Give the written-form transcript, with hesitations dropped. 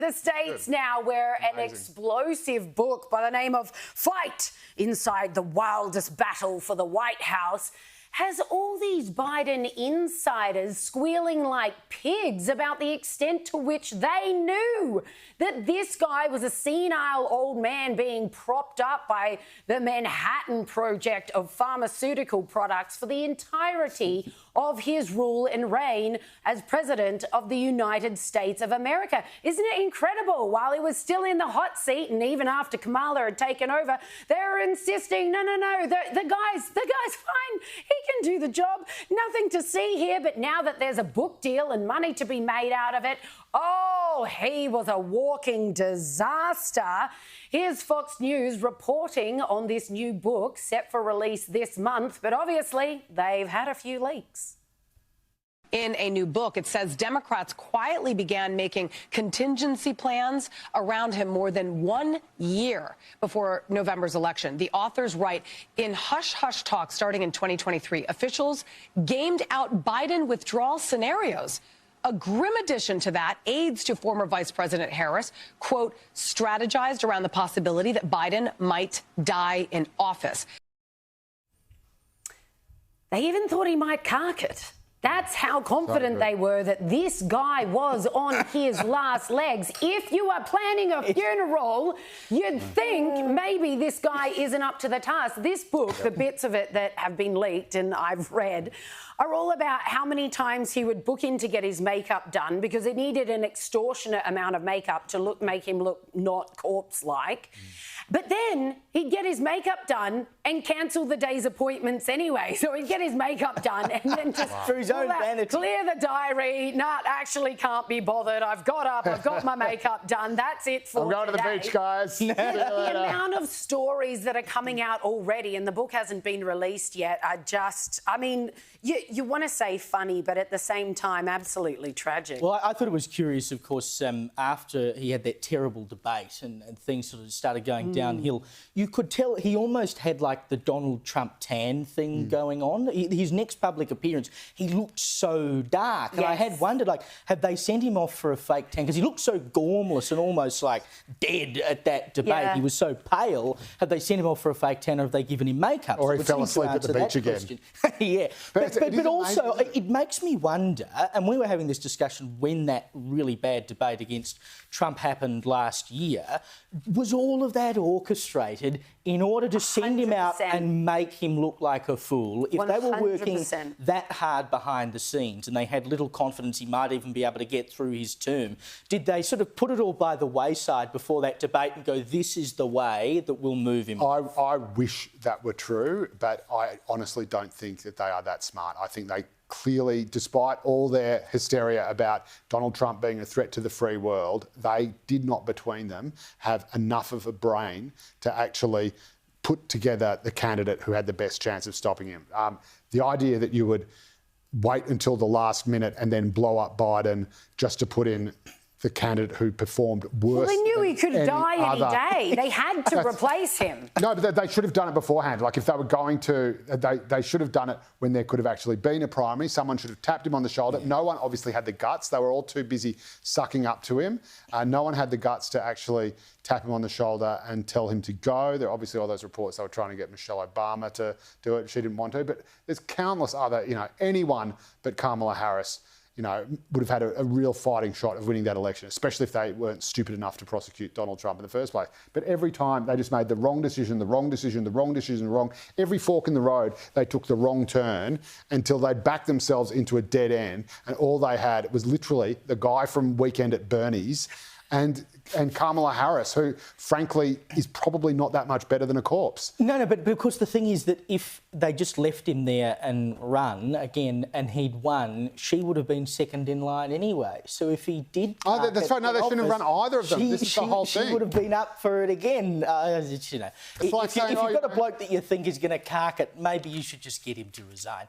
The States now, where an explosive book by the name of Inside the Wildest Battle for the White House has all these Biden insiders squealing like pigs about the extent to which they knew that this guy was a senile old man being propped up by the Manhattan Project of pharmaceutical products for the entirety of his rule and reign as President of the United States of America. Isn't it incredible? While he was still in the hot seat and even after Kamala had taken over, they were insisting, no, the guy's fine. He can do the job. Nothing to see here. But now that there's a book deal and money to be made out of it, oh, he was a walking disaster. Here's Fox News reporting on this new book set for release this month, but obviously they've had a few leaks. In a new book, it says Democrats quietly began making contingency plans around him more than 1 year before November's election. The authors write, in hush-hush talks starting in 2023, officials gamed out Biden withdrawal scenarios. A grim addition to that, aides to former Vice President Harris, quote, strategized around the possibility that Biden might die in office. They even thought he might cark it. That's how confident they were that this guy was on his last legs. If you are planning a funeral, you'd think maybe this guy isn't up to the task. This book, the bits of it that have been leaked and I've read, are all about how many times he would book in to get his makeup done because it needed an extortionate amount of makeup to make him look not corpse-like. But then he'd get his makeup done and cancel the day's appointments anyway. So he'd get his makeup done and then just for his own vanity. Clear the diary. Actually can't be bothered. I've got up. I've got my makeup done. That's it for I'm going to the beach, guys. The amount of stories that are coming out already, and the book hasn't been released yet, are just, I mean, you want to say funny, but at the same time, absolutely tragic. Well, I thought it was curious, of course, after he had that terrible debate and things sort of started going downhill, you could tell he almost had like the Donald Trump tan thing going on. His next public appearance, he looked so dark. And I had wondered, like, have they sent him off for a fake tan? Because he looked so gormless and almost like dead at that debate. Yeah. He was so pale. Have they sent him off for a fake tan or have they given him makeup? Or he fell asleep at the beach again. Yeah. But also, it makes me wonder, and we were having this discussion when that really bad debate against Trump happened last year, was all of that orchestrated in order to send 100%. Him out and make him look like a fool? If 100%. They were working that hard behind the scenes and they had little confidence he might even be able to get through his term, did they sort of put it all by the wayside before that debate and go, this is the way that will move him? I wish that were true, but I honestly don't think that they are that smart. I think they clearly, despite all their hysteria about Donald Trump being a threat to the free world, they did not, between them, have enough of a brain to actually put together the candidate who had the best chance of stopping him. The idea that you would wait until the last minute and then blow up Biden just to put in the candidate who performed worse. Well, they knew he could die any day. They had to replace him. No, but they should have done it beforehand. Like, if they were going to, they should have done it when there could have actually been a primary. Someone should have tapped him on the shoulder. Yeah. No one obviously had the guts. They were all too busy sucking up to him. No one had the guts to actually tap him on the shoulder and tell him to go. There are obviously all those reports they were trying to get Michelle Obama to do it. She didn't want to. But there's countless other, anyone but Kamala Harris, would have had a real fighting shot of winning that election, especially if they weren't stupid enough to prosecute Donald Trump in the first place. But every time they just made the wrong decision. Every fork in the road, they took the wrong turn until they'd backed themselves into a dead end. And all they had was literally the guy from Weekend at Bernie's and Kamala Harris, who, frankly, is probably not that much better than a corpse. No, but because the thing is that if they just left him there and run again and he'd won, she would have been second in line anyway. So if he did... Oh, that's right. No, they shouldn't have run either of them. This is the whole thing. She would have been up for it again. If you've got a bloke that you think is going to cark it, maybe you should just get him to resign.